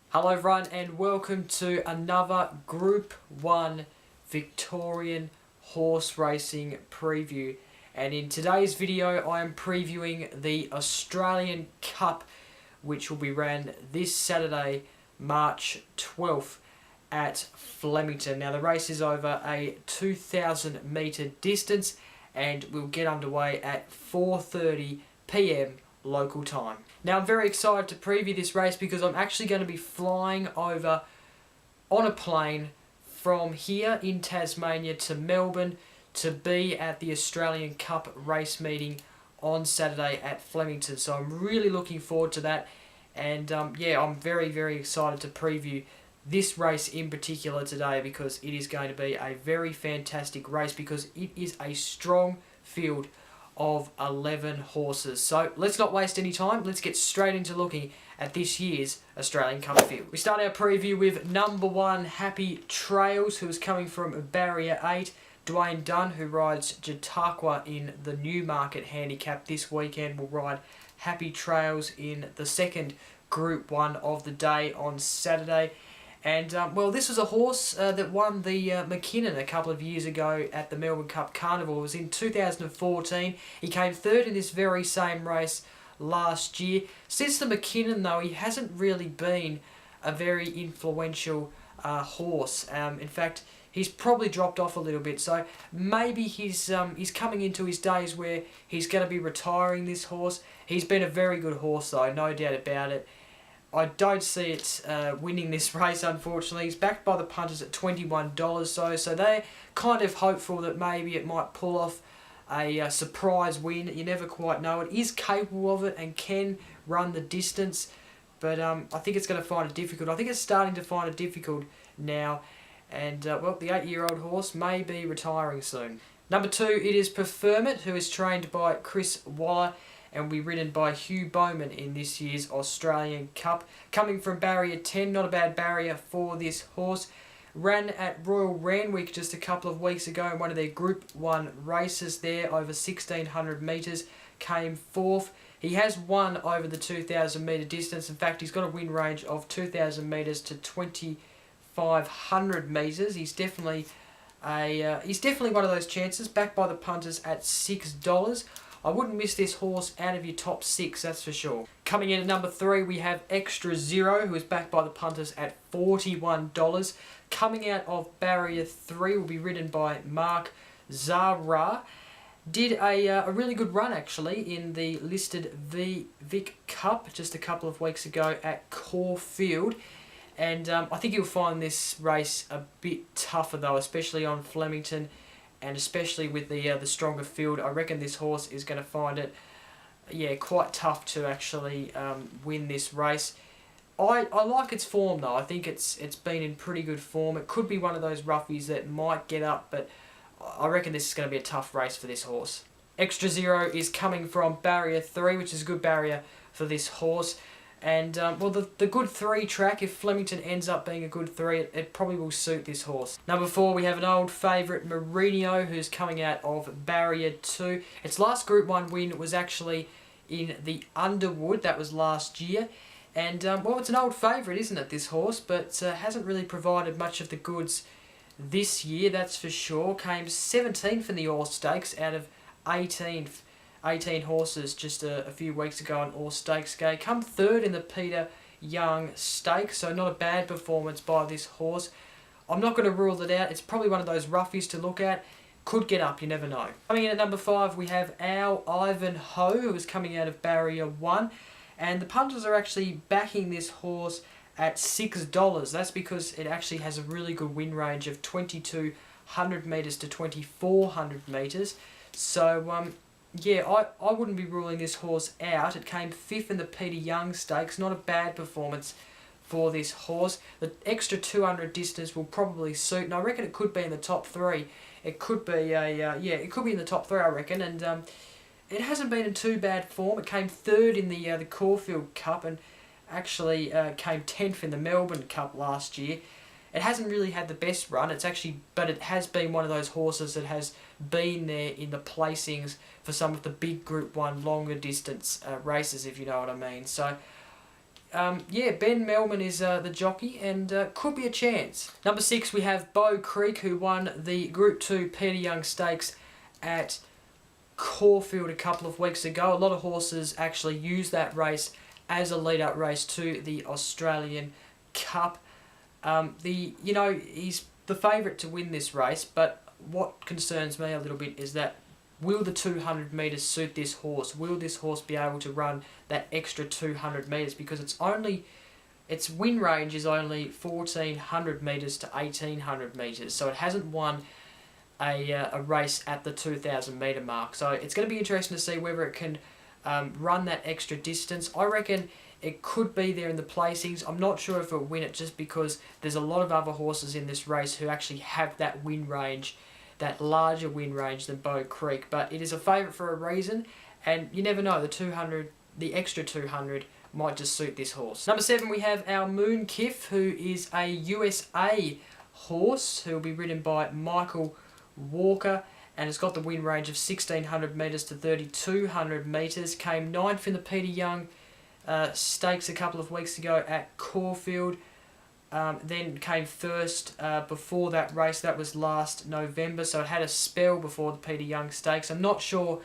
Hello everyone and welcome to another Group 1 Victorian horse racing preview, and in today's video I am previewing the Australian Cup, which will be ran this Saturday March 12th at Flemington. Now the race is over a 2,000 metre distance and will get underway at 4:30 PM local time. Now I'm very excited to preview this race because I'm actually going to be flying over on a plane from here in Tasmania to Melbourne to be at the Australian Cup race meeting on Saturday at Flemington. So I'm really looking forward to that, and yeah, I'm very excited to preview this race in particular today because it is going to be a very fantastic race because it is a strong field of 11 horses. So let's not waste any time. Let's get straight into looking at this year's Australian Cup field. We start our preview with number 1 Happy Trails, who is coming from Barrier 8. Dwayne Dunn, who rides Chautauqua in the Newmarket handicap this weekend, will ride Happy Trails in the second Group 1 of the day on Saturday. And, well, this was a horse that won the McKinnon a couple of years ago at the Melbourne Cup Carnival. It was in 2014. He came third in this very same race last year. Since the McKinnon, though, he hasn't really been a very influential horse. In fact, he's probably dropped off a little bit. So maybe he's coming into his days where he's going to be retiring this horse. He's been a very good horse, though, no doubt about it. I don't see it winning this race, unfortunately. He's backed by the punters at $21, so they're kind of hopeful that maybe it might pull off a surprise win. You never quite know. It is capable of it and can run the distance, but I think it's going to find it difficult. I think it's starting to find it difficult now, and well, the 8-year-old horse may be retiring soon. Number 2, it is Preferment, who is trained by Chris Waller and will be ridden by Hugh Bowman in this year's Australian Cup. Coming from Barrier 10, not a bad barrier for this horse. Ran at Royal Randwick just a couple of weeks ago in one of their Group 1 races there, over 1,600 metres, came 4th. He has won over the 2,000 metre distance. In fact, he's got a win range of 2,000 metres to 2,500 metres. He's definitely one of those chances, backed by the punters at $6. I wouldn't miss this horse out of your top 6, that's for sure. Coming in at number 3, we have Extra Zero, who is backed by the punters at $41. Coming out of Barrier 3 will be ridden by Mark Zara. Did a really good run, actually, in the listed Vic Cup just a couple of weeks ago at Caulfield. And I think you'll find this race a bit tougher, though, especially on Flemington, and especially with the stronger field. I reckon this horse is going to find it, yeah, quite tough to actually win this race. I like its form, though. I think it's been in pretty good form. It could be one of those Ruffies that might get up, but I reckon this is going to be a tough race for this horse. Extra Zero is coming from Barrier 3, which is a good barrier for this horse. And, well, the good 3 track, if Flemington ends up being a good 3, it probably will suit this horse. Number 4, we have an old favourite, Mourinho, who's coming out of Barrier 2. Its last Group 1 win was actually in the Underwood. That was last year. And, well, it's an old favourite, isn't it, this horse? But hasn't really provided much of the goods this year, that's for sure. Came 17th in the Orr Stakes out of 18 horses just a few weeks ago on Orr Stakes Day. Come 3rd in the Peter Young Stakes, so not a bad performance by this horse. I'm not going to rule it out. It's probably one of those Ruffies to look at. Could get up, you never know. Coming in at number 5, we have Our Ivanhowe, who is coming out of Barrier 1. And the punters are actually backing this horse at $6. That's because it actually has a really good win range of 2,200 metres to 2,400 metres. So, yeah, I wouldn't be ruling this horse out. It came 5th in the Peter Young Stakes. Not a bad performance for this horse. The extra 200 distance will probably suit, and I reckon it could be in the top 3. It could be it could be in the top 3, I reckon, and it hasn't been in too bad form. It came 3rd in the Caulfield Cup, and actually came 10th in the Melbourne Cup last year. It hasn't really had the best run. But it has been one of those horses that has been there in the placings for some of the big Group 1 longer distance races, if you know what I mean. So, Ben Melman is the jockey, and could be a chance. Number 6, we have Bow Creek, who won the Group 2 Peter Young Stakes at Caulfield a couple of weeks ago. A lot of horses actually use that race as a lead-up race to the Australian Cup. He's the favourite to win this race, but what concerns me a little bit is that will the 200 metres suit this horse? Will this horse be able to run that extra 200 metres? Because its win range is only 1400 metres to 1800 metres, so it hasn't won a race at the 2000 metre mark. So it's going to be interesting to see whether it can run that extra distance. I reckon it could be there in the placings. I'm not sure if it'll win it, just because there's a lot of other horses in this race who actually have that win range, that larger win range than Bow Creek. But it is a favourite for a reason, and you never know, the extra 200 might just suit this horse. Number 7, we have our Moon Kiff, who is a USA horse who will be ridden by Michael Walker, and it's got the win range of 1600 metres to 3200 metres. Came 9th in the Peter Young Stakes a couple of weeks ago at Caulfield. Then came first before that race. That was last November, so it had a spell before the Peter Young Stakes. I'm not sure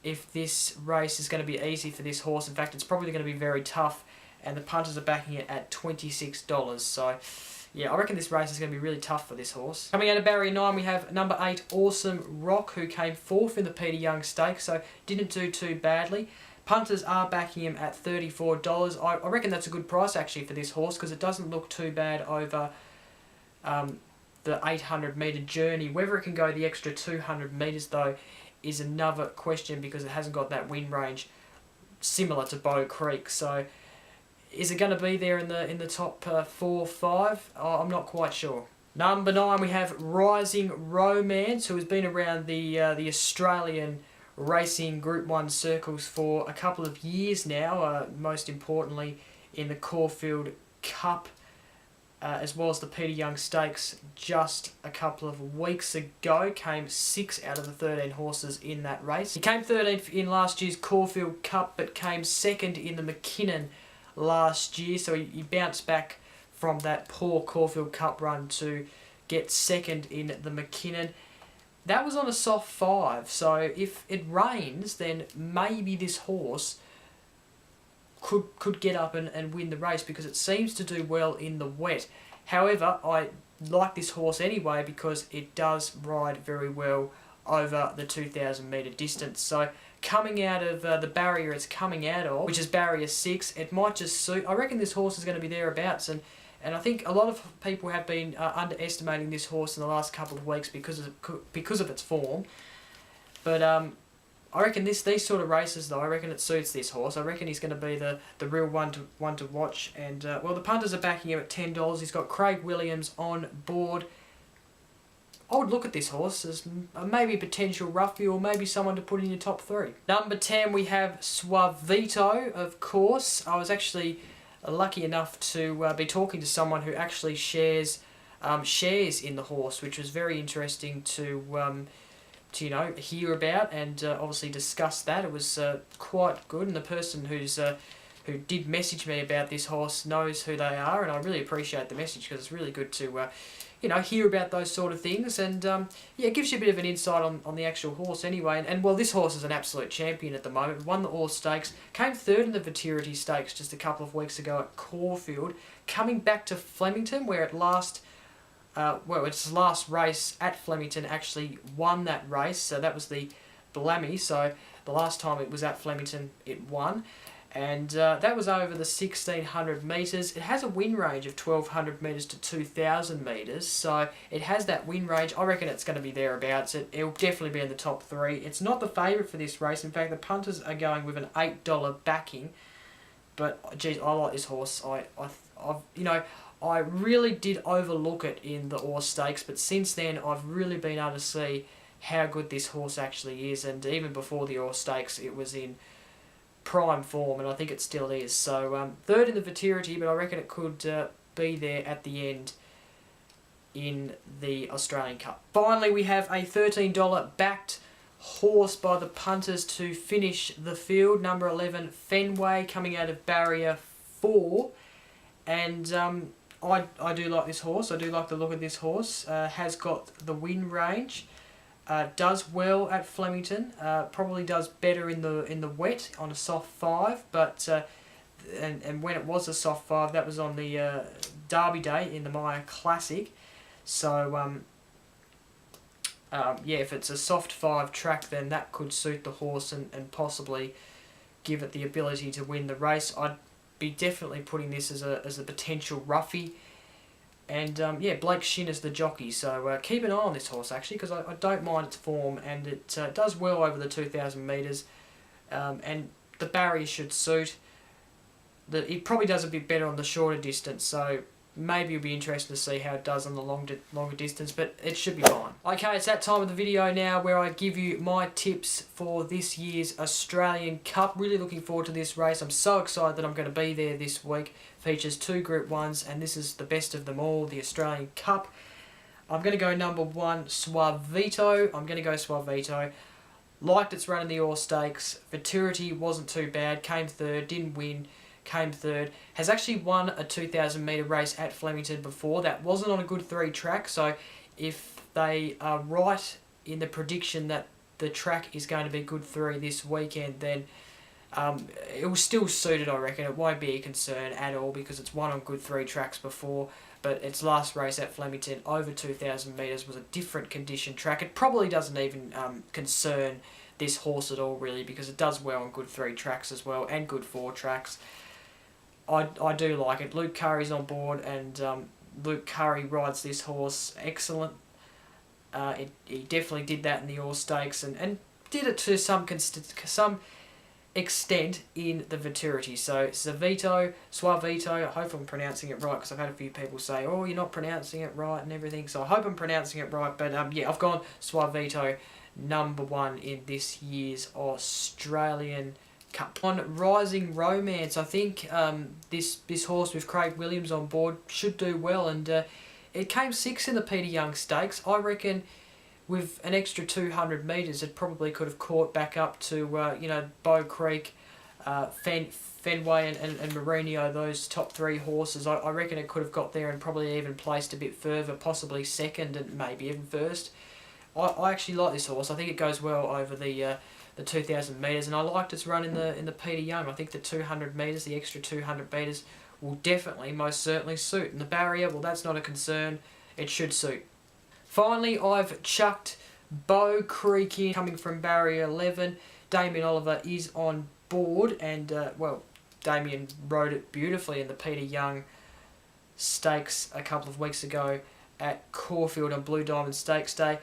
if this race is going to be easy for this horse. In fact, it's probably going to be very tough, and the punters are backing it at $26. So, yeah, I reckon this race is going to be really tough for this horse. Coming out of barrier 9, we have number 8, Awesome Rock, who came 4th in the Peter Young Stakes, so didn't do too badly. Punters are backing him at $34. I reckon that's a good price actually for this horse, because it doesn't look too bad over the 800 metre journey. Whether it can go the extra 200 metres though is another question, because it hasn't got that win range similar to Bow Creek. So is it going to be there in the top 4 or 5? I'm not quite sure. Number 9, we have Rising Romance, who has been around the Australian racing Group 1 circles for a couple of years now, most importantly in the Caulfield Cup, as well as the Peter Young Stakes just a couple of weeks ago. Came 6 out of the 13 horses in that race. He came 13th in last year's Caulfield Cup, but came 2nd in the McKinnon last year, so he bounced back from that poor Caulfield Cup run to get 2nd in the McKinnon. That was on a soft 5, so if it rains, then maybe this horse could get up and win the race, because it seems to do well in the wet. However, I like this horse anyway, because it does ride very well over the 2000 metre distance. So coming out of the barrier it's coming out of, which is barrier 6, it might just suit. I reckon this horse is going to be thereabouts, and I think a lot of people have been underestimating this horse in the last couple of weeks because of its form. But I reckon these sort of races though, I reckon it suits this horse. I reckon he's going to be the real one to watch. And well, the punters are backing him at $10. He's got Craig Williams on board. I would look at this horse as maybe a potential Ruffy, or maybe someone to put in your top 3. Number 10, we have Suavito, of course. I was actually lucky enough to be talking to someone who actually shares in the horse, which was very interesting to hear about and obviously discuss that. It was quite good, and the person who did message me about this horse knows who they are, and I really appreciate the message, because it's really good to hear about those sort of things, and it gives you a bit of an insight on the actual horse anyway. And well, this horse is an absolute champion at the moment. Won the Orr Stakes, came 3rd in the Victorian Stakes just a couple of weeks ago at Caulfield, coming back to Flemington, where its last race at Flemington actually won that race. So that was the Blammy. So the last time it was at Flemington, it won. And that was over the 1600 metres. It has a win range of 1200 metres to 2000 metres, so it has that win range. I reckon it's going to be thereabouts. It'll definitely be in the top 3. It's not the favourite for this race. In fact, the punters are going with an $8 backing. But geez, I like this horse. I I really did overlook it in the Orr Stakes, but since then I've really been able to see how good this horse actually is, and even before the Orr Stakes it was in prime form, and I think it still is. So third in the Vetirity, but I reckon it could be there at the end in the Australian Cup. Finally, we have a $13 backed horse by the punters to finish the field. Number 11, Fenway, coming out of barrier 4. And I do like this horse. I do like the look of this horse. Has got the win range. Does well at Flemington. Probably does better in the wet on a soft 5. But and when it was a soft 5, that was on the Derby Day in the Maya Classic. So yeah, if it's a soft 5 track, then that could suit the horse and possibly give it the ability to win the race. I'd be definitely putting this as a potential Ruffy. And yeah, Blake Shin is the jockey, so keep an eye on this horse actually, because I don't mind its form, and it does well over the 2,000 metres, and the barrier should suit. It probably does a bit better on the shorter distance, so maybe it'll be interesting to see how it does on the longer distance, but it should be fine. Okay, it's that time of the video now where I give you my tips for this year's Australian Cup. Really looking forward to this race. I'm so excited that I'm going to be there this week. Features 2 Group 1s, and this is the best of them all, the Australian Cup. I'm going to go number 1, Suavito. I'm going to go Suavito. Liked its run in the Orr Stakes. Vetirity wasn't too bad. Came third, didn't win. Came third. Has actually won a 2,000 metre race at Flemington before. That wasn't on a good 3 track, so if they are right in the prediction that the track is going to be good 3 this weekend, then it will still suit it, I reckon. It won't be a concern at all because it's won on good 3 tracks before, but its last race at Flemington over 2,000 metres was a different condition track. It probably doesn't even concern this horse at all really, because it does well on good 3 tracks as well and good 4 tracks. I do like it. Luke Curry's on board, and Luke Curry rides this horse excellent. He definitely did that in the Orr Stakes, and did it to some extent in the Vetirity. So Suavito, I hope I'm pronouncing it right, because I've had a few people say, oh, you're not pronouncing it right and everything, so I hope I'm pronouncing it right, but yeah, I've gone Suavito number 1 in this year's Australian Cup. On Rising Romance, I think this horse with Craig Williams on board should do well, and it came 6th in the Peter Young Stakes. I reckon with an extra 200 metres, it probably could have caught back up to Bow Creek, Fenway and Mourinho, those top 3 horses. I reckon it could have got there and probably even placed a bit further, possibly 2nd and maybe even 1st. I actually like this horse. I think it goes well over the 2,000 metres, and I liked its run in the Peter Young. I think the 200 metres, the extra 200 metres, will definitely, most certainly suit. And the barrier, well, that's not a concern. It should suit. Finally, I've chucked Bow Creek in, coming from barrier 11. Damien Oliver is on board, and well, Damien rode it beautifully in the Peter Young Stakes a couple of weeks ago at Caulfield on Blue Diamond Stakes Day.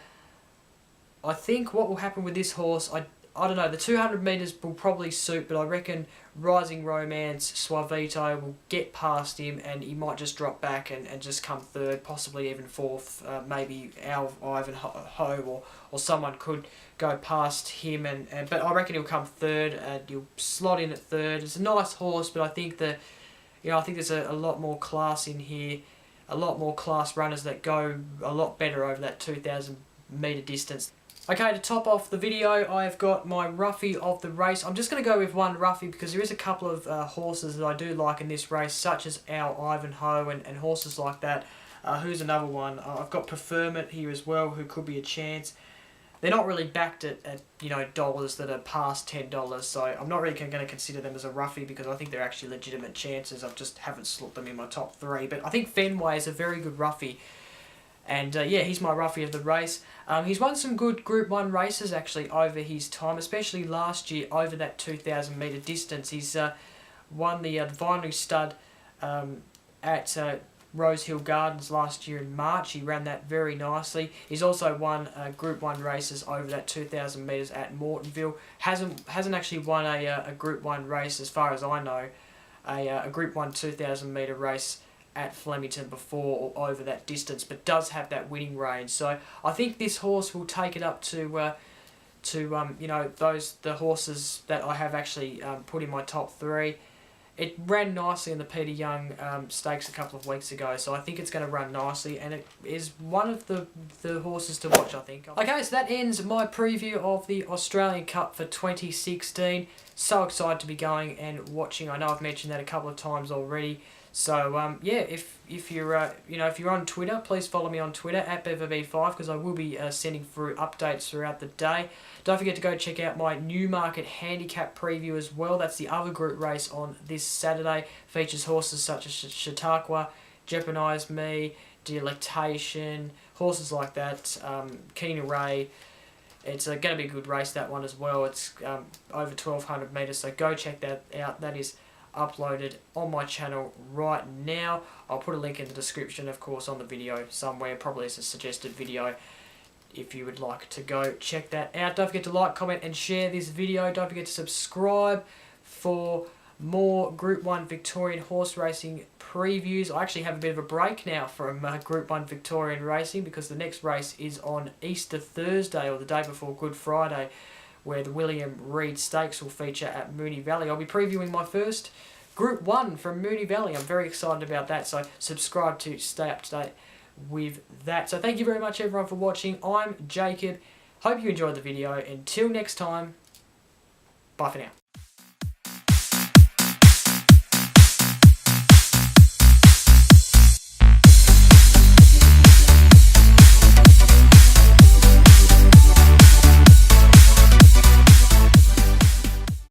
I think what will happen with this horse, I don't know, the 200 metres will probably suit, but I reckon Rising Romance, Suavito will get past him, and he might just drop back and just come 3rd, possibly even 4th. Maybe Our Ivanhowe or someone could go past him, but I reckon he'll come 3rd, and he'll slot in at 3rd. It's a nice horse, but I think I think there's a lot more class in here, a lot more class runners that go a lot better over that 2,000 metre distance. Okay, to top off the video, I've got my Ruffy of the race. I'm just going to go with one Ruffy because there is a couple of horses that I do like in this race, such as Our Ivanhowe and horses like that. Who's another one? I've got Preferment here as well, who could be a chance. They're not really backed at dollars that are past $10, so I'm not really going to consider them as a Ruffy because I think they're actually legitimate chances. I just haven't slot them in my top 3, but I think Fenway is a very good Ruffy. And yeah, he's my Ruffy of the race. He's won some good Group 1 races actually over his time, especially last year over that 2,000 metre distance. He's won the Vinery Stud at Rosehill Gardens last year in March. He ran that very nicely. He's also won Group 1 races over that 2,000 metres at Mortonville. Hasn't actually won a Group 1 race as far as I know, a Group 1 2,000 metre race at Flemington before or over that distance, but does have that winning range. So I think this horse will take it up to you know, the horses that I have actually put in my top 3. It ran nicely in the Peter Young Stakes a couple of weeks ago, so I think it's going to run nicely, and it is one of the horses to watch, I think. Okay, so that ends my preview of the Australian Cup for 2016. So excited to be going and watching. I know I've mentioned that a couple of times already. So yeah, if you're you know, if you're on Twitter, please follow me on Twitter at Bevob5 because I will be sending through updates throughout the day. Don't forget to go check out my Newmarket handicap preview as well. That's the other group race on this Saturday. Features horses such as Chautauqua, Jeopardize Me, Delectation, horses like that, Keen Array. It's going to be a good race, that one as well. It's over 1,200 metres, so go check that out. That is uploaded on my channel right now. I'll put a link in the description, of course, on the video somewhere, probably as a suggested video, if you would like to go check that out. Don't forget to like, comment and share this video. Don't forget to subscribe for more Group 1 Victorian horse racing previews. I actually have a bit of a break now from Group 1 Victorian racing because the next race is on Easter Thursday, or the day before Good Friday, where the William Reid Stakes will feature at Moonee Valley. I'll be previewing my first Group 1 from Moonee Valley. I'm very excited about that, so subscribe to stay up to date with that. So thank you very much everyone for watching. I'm Jacob. Hope you enjoyed the video. Until next time, bye for now.